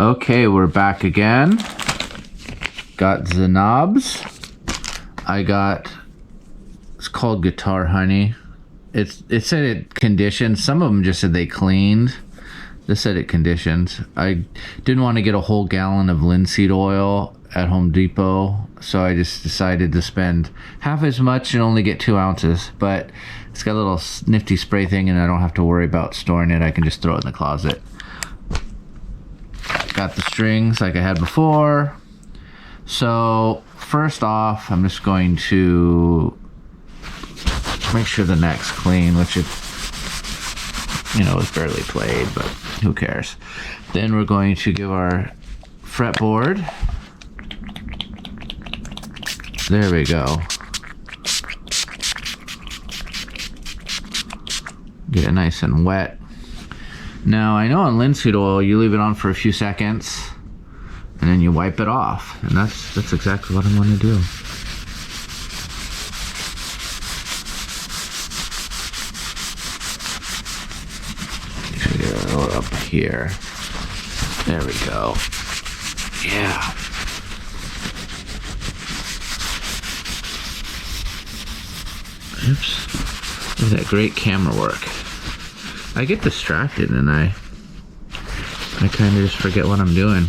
Okay, we're back again. Got the knobs. I got, it's called Guitar Honey. It said it conditioned. Some of them just said they cleaned. This said it conditioned. I didn't want to get a whole gallon of linseed oil at Home Depot, so I just decided to spend half as much and only get 2 ounces. But it's got a little nifty spray thing, and I don't have to worry about storing it. I can just throw it in the closet. Got the strings like I had before. So first off, I'm just going to make sure the neck's clean, which it, is barely played, but who cares. Then we're going to give our fretboard. There we go. Get it nice and wet. Now, I know on linseed oil, you leave it on for a few seconds, and then you wipe it off. And that's exactly what I'm going to do. Get it all up here. There we go. Yeah. Oops. Look at that great camera work. I get distracted and I kind of just forget what I'm doing.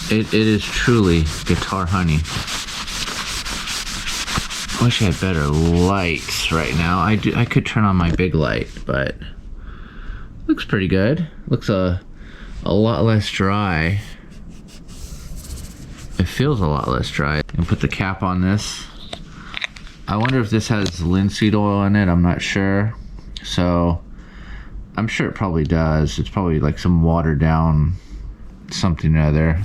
It is truly Guitar Honey. I wish I had better lights right now. I could turn on my big light, but looks pretty good. Looks a lot less dry. It feels a lot less dry. And put the cap on this. I wonder if this has linseed oil in it. I'm not sure. So I'm sure it probably does. It's probably like some watered down something or other.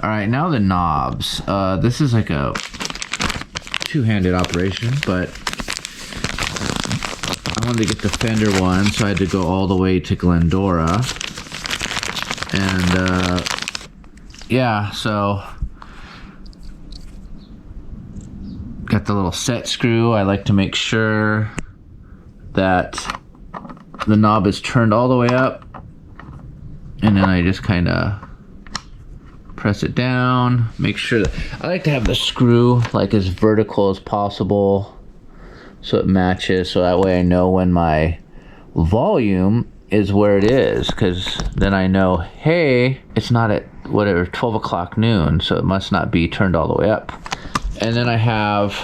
All right, now the knobs. This is like a two-handed operation, but I wanted to get the Fender one, so I had to go all the way to Glendora. And yeah, so got the little set screw. I like to make sure that the knob is turned all the way up, and then I just kind of press it down. Make sure that I like to have the screw like as vertical as possible so it matches, so that way I know when my volume is where it is, because then I know, hey, it's not at whatever 12 o'clock noon, so it must not be turned all the way up. And then I have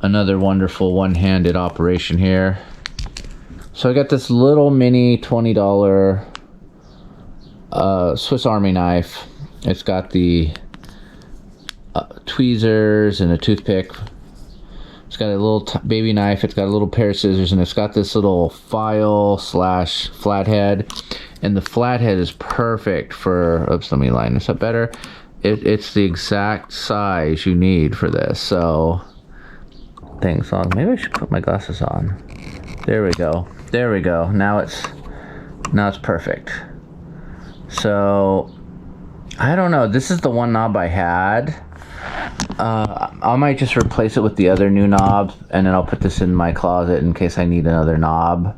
another wonderful one-handed operation here. So I got this little mini $20 Swiss Army knife. It's got the tweezers and a toothpick. It's got a little baby knife. It's got a little pair of scissors, and it's got this little file / flathead. And the flathead is perfect for, oops, let me line this up better. It's the exact size you need for this. So, thanks. Maybe I should put my glasses on. There we go. There we go. Now it's perfect. So, I don't know. This is the one knob I had. I might just replace it with the other new knob, and then I'll put this in my closet in case I need another knob.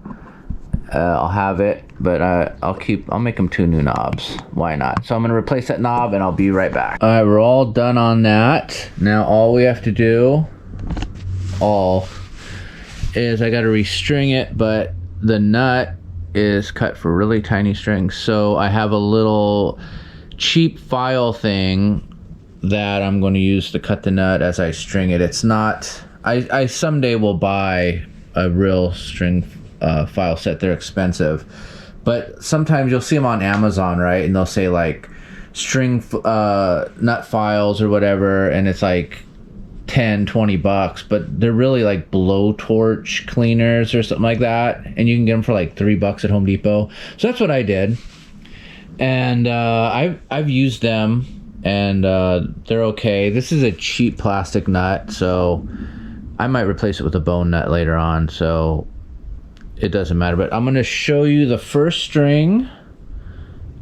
I'll have it, but I'll make them 2 new knobs. Why not? So I'm going to replace that knob, and I'll be right back. All right, we're all done on that. Now all we have to do, is I got to restring it, but the nut is cut for really tiny strings. So I have a little cheap file thing that I'm going to use to cut the nut as I string it. It's not, I someday will buy a real string file set. They're expensive, but sometimes you'll see them on Amazon, right? And they'll say like string nut files or whatever, and it's like $10-20, but they're really like blowtorch cleaners or something like that, and you can get them for like $3 at Home Depot. So that's what I did, and I've used them, and they're okay. This is a cheap plastic nut, so I might replace it with a bone nut later on, so it doesn't matter. But I'm going to show you the first string,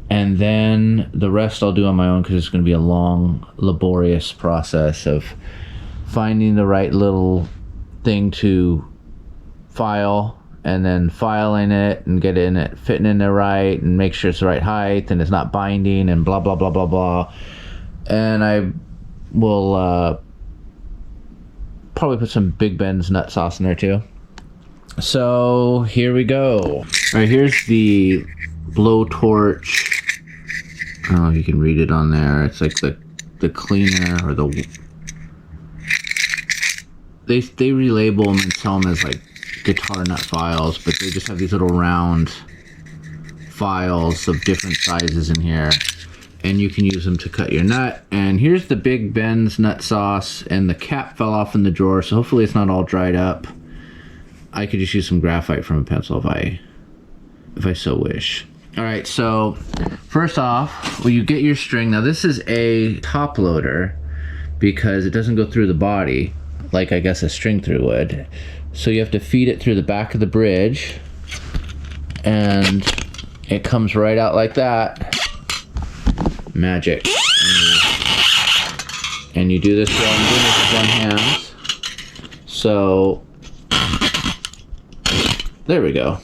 and then the rest I'll do on my own, because it's going to be a long, laborious process of finding the right little thing to file and then filing it and getting it fitting in there right and make sure it's the right height and it's not binding and blah blah blah blah blah. And I will probably put some Big Ben's nut sauce in there too. So here we go. All right, here's the blowtorch. I don't know if you can read it on there. It's like the cleaner or the. They relabel them and sell them as like guitar nut files, but they just have these little round files of different sizes in here, and you can use them to cut your nut. And here's the Big Ben's nut sauce, and the cap fell off in the drawer, so hopefully it's not all dried up. I could just use some graphite from a pencil if I so wish. All right, so first off, well, you get your string. Now this is a top loader because it doesn't go through the body like I guess a string through would. So you have to feed it through the back of the bridge, and it comes right out like that. Magic. And you do this while I'm doing this with one hand. So there we go.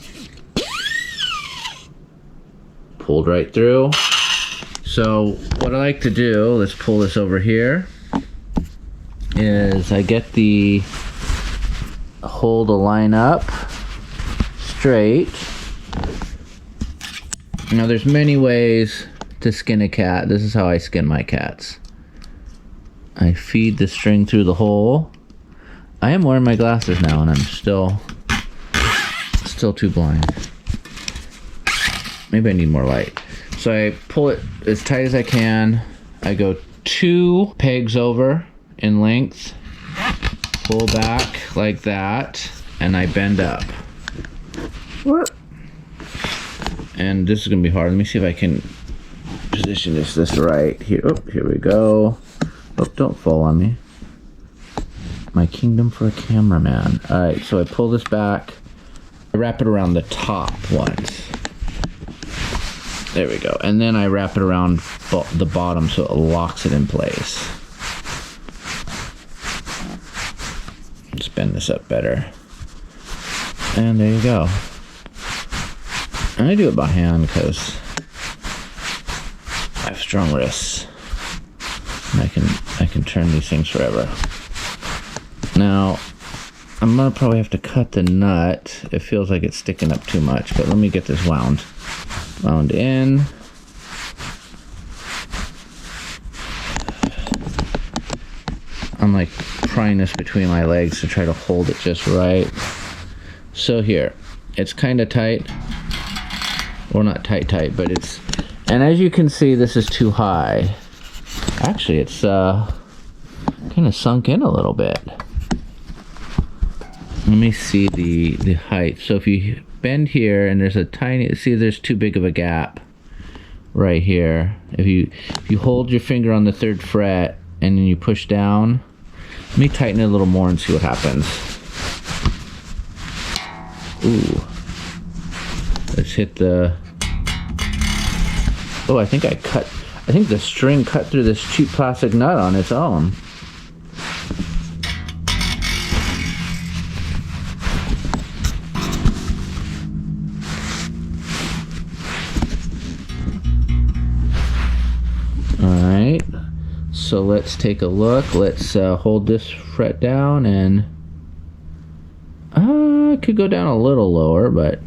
Pulled right through. So what I like to do, let's pull this over here, is I get the hole to line up straight. Now there's many ways to skin a cat. This is how I skin my cats. I feed the string through the hole. I am wearing my glasses now and I'm still too blind. Maybe I need more light. So I pull it as tight as I can. I go 2 pegs over in length, pull back like that, and I bend up. What? And this is gonna be hard. Let me see if I can position this right here. Oh, here we go. Oh, don't fall on me. My kingdom for a cameraman. All right, so I pull this back. I wrap it around the top once. There we go. And then I wrap it around the bottom so it locks it in place. Let's bend this up better. And there you go. And I do it by hand because I have strong wrists. And I can turn these things forever. Now, I'm gonna probably have to cut the nut. It feels like it's sticking up too much, but let me get this wound in. I'm like prying this between my legs to try to hold it just right. So here, it's kind of tight. Well, not tight, but it's, and as you can see, this is too high. Actually, it's kind of sunk in a little bit. Let me see the height. So if you bend here and there's a tiny, see there's too big of a gap right here. If you hold your finger on the 3rd fret and then you push down, let me tighten it a little more and see what happens. Ooh. Let's hit the, oh, I think the string cut through this cheap plastic nut on its own. Alright, so let's take a look. Let's hold this fret down, and it could go down a little lower, but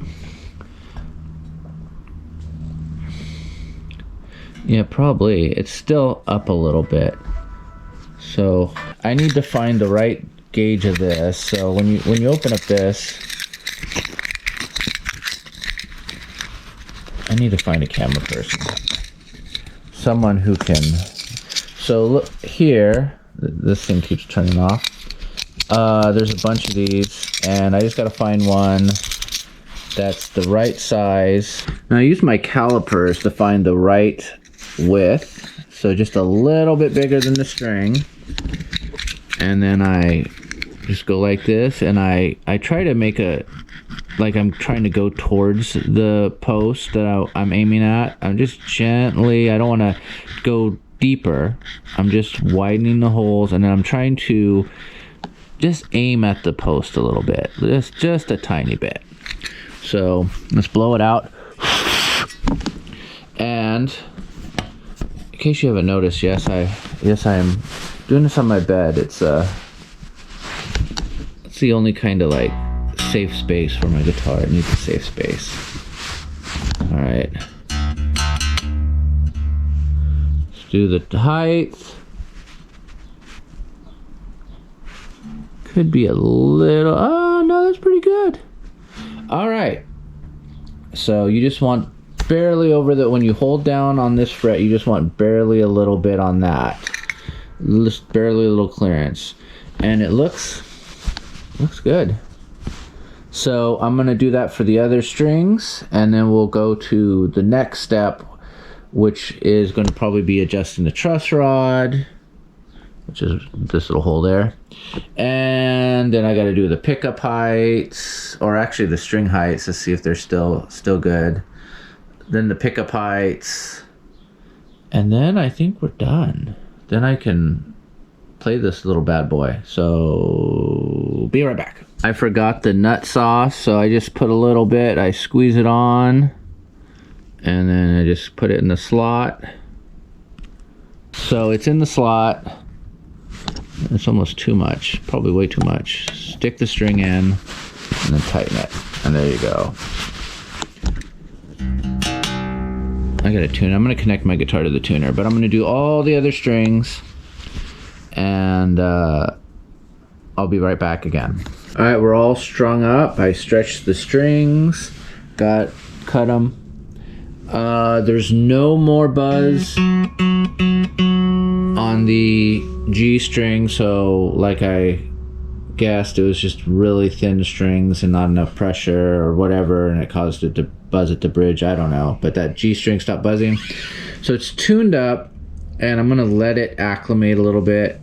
yeah, probably. It's still up a little bit. So I need to find the right gauge of this. So when you open up this, I need to find a camera person. Someone who can. So look here, this thing keeps turning off. There's a bunch of these, and I just gotta find one that's the right size. Now I use my calipers to find the right width, so just a little bit bigger than the string, and then I just go like this, and I try to make a, like I'm trying to go towards the post that I'm aiming at. I'm just gently, I don't want to go deeper, I'm just widening the holes, and then I'm trying to just aim at the post a little bit, just a tiny bit. So let's blow it out. And in case you haven't noticed, yes I am doing this on my bed. It's the only kind of like safe space for my guitar. It needs a safe space. All right. Let's do the height. Could be a little, oh no, that's pretty good. All right. So you just want barely over the, when you hold down on this fret, you just want barely a little bit on that. Just barely a little clearance. And it looks good. So I'm going to do that for the other strings, and then we'll go to the next step, which is going to probably be adjusting the truss rod, which is this little hole there. And then I got to do the pickup heights, or actually the string heights, to see if they're still good. Then the pickup heights, and then I think we're done. Then I can play this little bad boy. So be right back. I forgot the nut sauce, so I just put a little bit, I squeeze it on, and then I just put it in the slot. So it's in the slot. It's almost too much, probably way too much. Stick the string in and then tighten it, and there you go. I got a tuner. I'm going to connect my guitar to the tuner, but I'm going to do all the other strings, and I'll be right back again. All right, we're all strung up. I stretched the strings, cut them. There's no more buzz on the G string, so like I guessed, it was just really thin strings and not enough pressure or whatever, and it caused it to buzz at the bridge. I don't know, but that G string stopped buzzing. So it's tuned up, and I'm gonna let it acclimate a little bit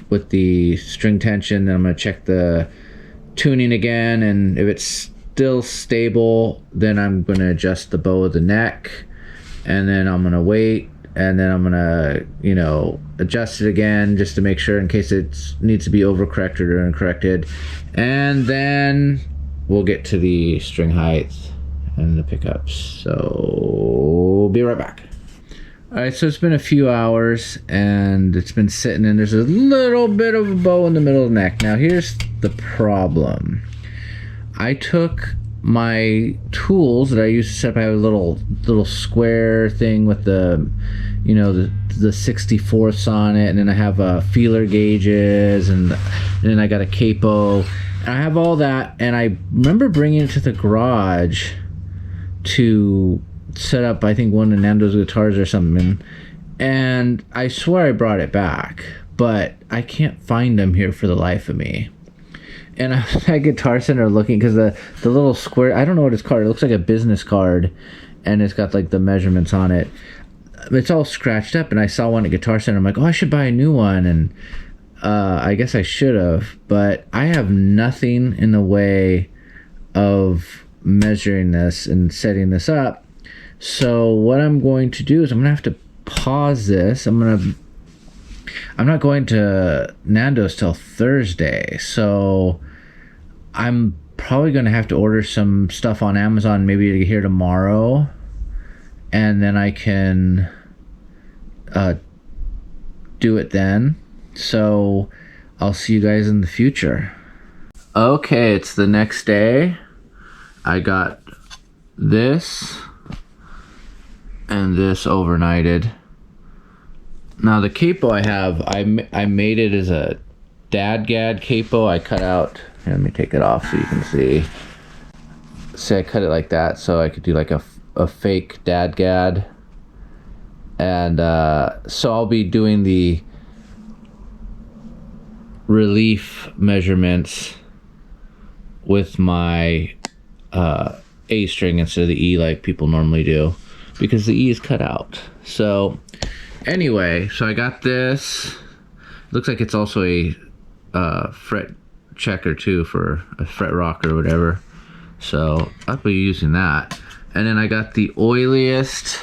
with the string tension. Then I'm gonna check the tuning again, and if it's still stable, then I'm gonna adjust the bow of the neck, and then I'm gonna wait, and then I'm gonna, you know, adjust it again just to make sure in case it needs to be overcorrected or uncorrected, and then we'll get to the string height and the pickups. So be right back. All right, so it's been a few hours and it's been sitting, and there's a little bit of a bow in the middle of the neck. Now here's the problem. I took my tools that I used to set up. I have a little square thing with the, you know, the 64ths on it, and then I have feeler gauges, and then I got a capo. And I have all that, and I remember bringing it to the garage to set up, I think, one of Nando's guitars or something, and I swear I brought it back, but I can't find them here for the life of me. And I was at Guitar Center looking, because the little square, I don't know what it's called, it looks like a business card, and it's got like the measurements on it. It's all scratched up, and I saw one at Guitar Center. I'm like, oh, I should buy a new one, and I guess I should have, but I have nothing in the way of measuring this and setting this up. So what I'm going to do is I'm gonna have to pause this. I'm not going to Nando's till Thursday, so I'm probably gonna have to order some stuff on Amazon maybe to get here tomorrow, and then I can do it then. So I'll see you guys in the future. Okay, it's the next day. I got this and this overnighted. Now the capo I have, I made it as a dadgad capo. I cut out, here, let me take it off so you can see. See, I cut it like that so I could do like a fake dadgad. And so I'll be doing the relief measurements with my A string instead of the E like people normally do, because the E is cut out. So anyway, so I got this. Looks like it's also a fret checker too, for a fret rocker or whatever. So I'll be using that. And then I got the oiliest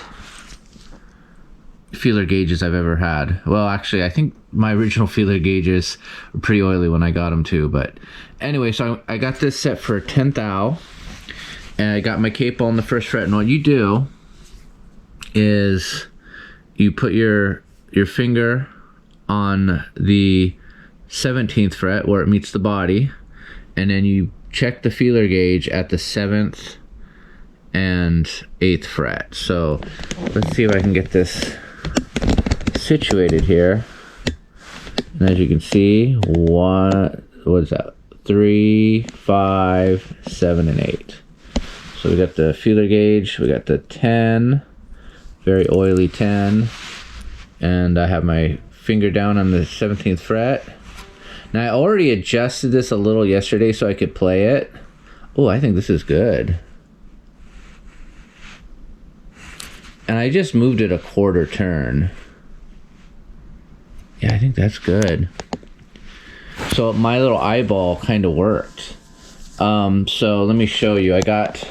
feeler gauges I've ever had. Well, actually, I think my original feeler gauges were pretty oily when I got them too. But anyway, so I got this set for 10th thou. And I got my capo on the first fret, and what you do is you put your finger on the 17th fret where it meets the body, and then you check the feeler gauge at the 7th and 8th fret. So let's see if I can get this situated here. And as you can see, what is that? 3, 5, 7, and 8. So we got the feeler gauge, we got the 10, very oily 10, and I have my finger down on the 17th fret. Now I already adjusted this a little yesterday so I could play it. Oh, I think this is good. And I just moved it a quarter turn. Yeah, I think that's good. So my little eyeball kind of worked. So let me show you. I got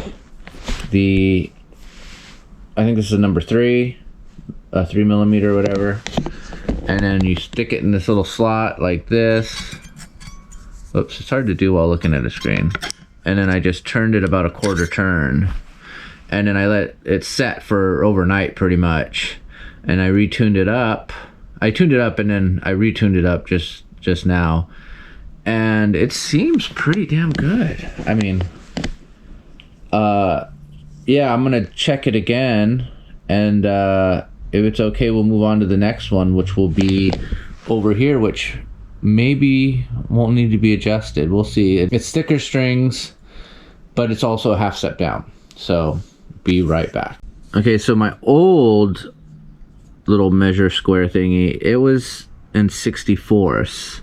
I think this is number 3, 3 millimeter or whatever. And then you stick it in this little slot like this. Oops, it's hard to do while looking at a screen. And then I just turned it about a quarter turn. And then I let it set for overnight pretty much. And I retuned it up. I tuned it up and then I retuned it up just now. And it seems pretty damn good. I mean, yeah, I'm gonna check it again, and if it's okay, we'll move on to the next one, which will be over here, which maybe won't need to be adjusted. We'll see. It's thicker strings, but it's also a half step down. So be right back. Okay, so my old little measure square thingy, it was in 64ths.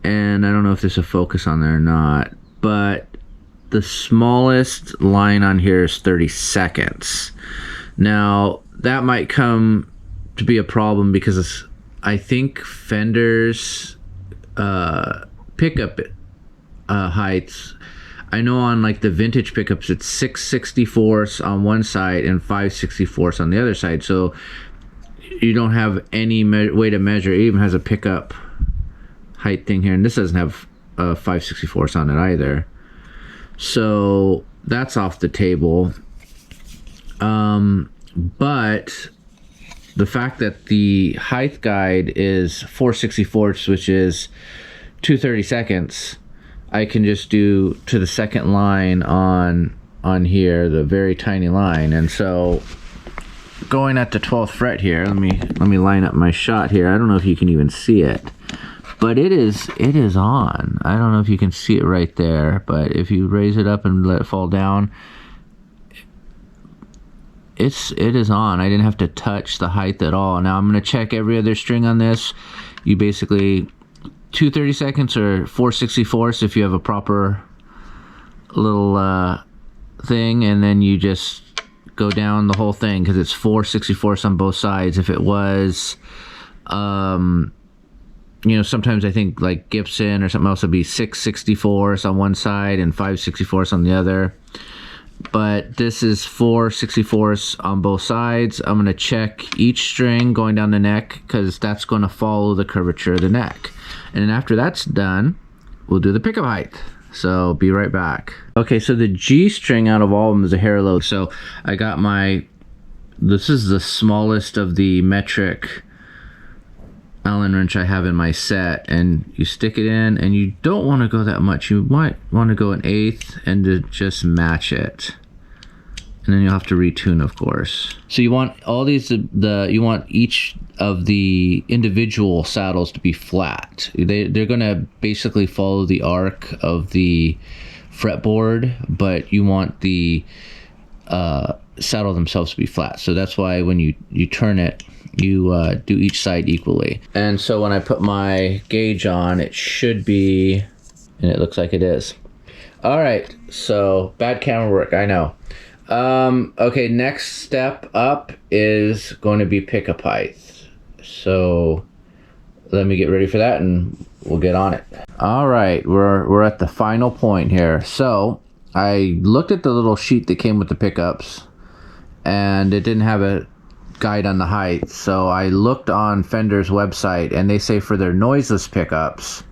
And I don't know if there's a focus on there or not, but the smallest line on here is 32nds. Now, that might come to be a problem because I think Fender's pickup heights, I know on like the vintage pickups, it's 6/64 on one side and 5/64 on the other side. So you don't have any way to measure. It even has a pickup height thing here, and this doesn't have 5/64 on it either, so that's off the table. But the fact that the height guide is 4/64, which is 2/32, I can just do to the second line on here, the very tiny line. And so going at the 12th fret here, let me line up my shot here. I don't know if you can even see it, but it is on. I don't know if you can see it right there, but if you raise it up and let it fall down, it is on. I didn't have to touch the height at all. Now I'm going to check every other string on this. You basically 2/32 or 4/64 if you have a proper little thing, and then you just go down the whole thing because it's 4/64 on both sides. If it was you know, sometimes I think like Gibson or something else would be 6/64 on one side and 5/64 on the other. But this is 4/64 on both sides. I'm going to check each string going down the neck because that's going to follow the curvature of the neck. And then after that's done, we'll do the pickup height. So be right back. Okay, so the G string out of all of them is a hair low. So I got this is the smallest of the metric Allen wrench I have in my set, and you stick it in, and you don't want to go that much. You might want to go an 1/8 and to just match it, and then you'll have to retune, of course. So you want all these, you want each of the individual saddles to be flat. They're gonna basically follow the arc of the fretboard, but you want the saddle themselves to be flat. So that's why when you turn it, you do each side equally. And so when I put my gauge on, it should be, and it looks like it is. All right, so bad camera work, I know. Okay, next step up is going to be pickup height. So let me get ready for that and we'll get on it. All right, we're at the final point here. So I looked at the little sheet that came with the pickups, and it didn't have a guide on the height. So I looked on Fender's website, and they say for their noiseless pickups,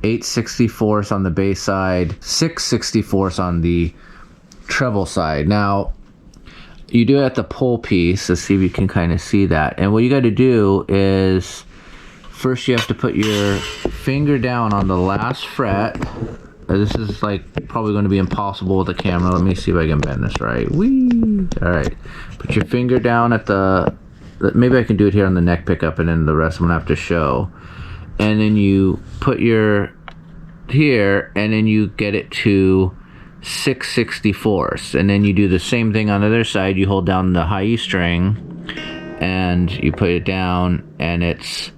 8/64 on the bass side, 6/64 on the treble side. Now, you do it at the pull piece. Let's see if you can kind of see that. And what you got to do is, first you have to put your finger down on the last fret. This is like probably going to be impossible with the camera. Let me see if I can bend this right. Whee! All right. Put your finger down at the, maybe I can do it here on the neck pickup, and then the rest I'm going to have to show. And then you put your, here, and then you get it to 6/64. And then you do the same thing on the other side. You hold down the high E string, and you put it down, and it's,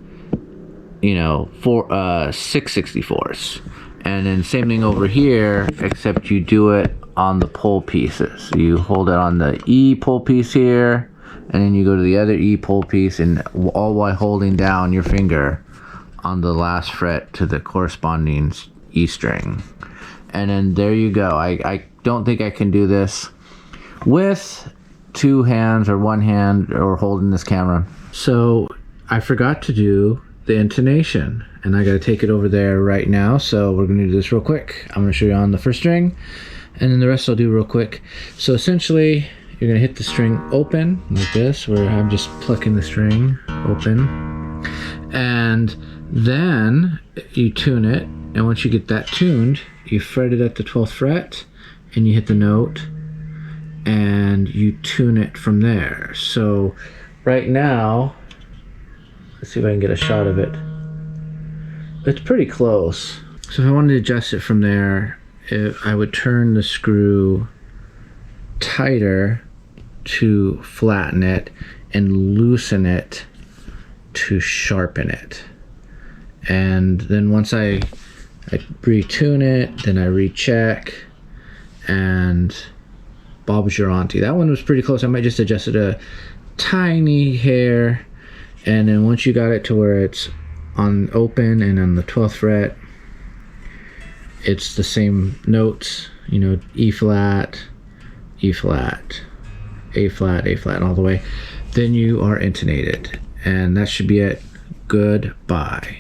you know, 6/64. And then same thing over here, except you do it on the pull pieces. You hold it on the E pull piece here, and then you go to the other E pull piece, and all while holding down your finger on the last fret to the corresponding E string. And then there you go. I don't think I can do this with two hands or one hand or holding this camera. So I forgot to do the intonation, and I got to take it over there right now. So we're going to do this real quick. I'm going to show you on the first string, and then the rest I'll do real quick. So essentially, you're going to hit the string open like this, where I'm just plucking the string open, and then you tune it. And once you get that tuned, you fret it at the 12th fret, and you hit the note, and you tune it from there. So right now, let's see if I can get a shot of it. It's pretty close. So if I wanted to adjust it from there, I would turn the screw tighter to flatten it and loosen it to sharpen it. And then once I retune it, then I recheck, and Bob's your auntie. That one was pretty close. I might just adjust it a tiny hair. And then once you got it to where it's on open and on the 12th fret, it's the same notes, you know, E flat, E flat, A flat, A flat, and all the way. Then you are intonated. And that should be it. Goodbye.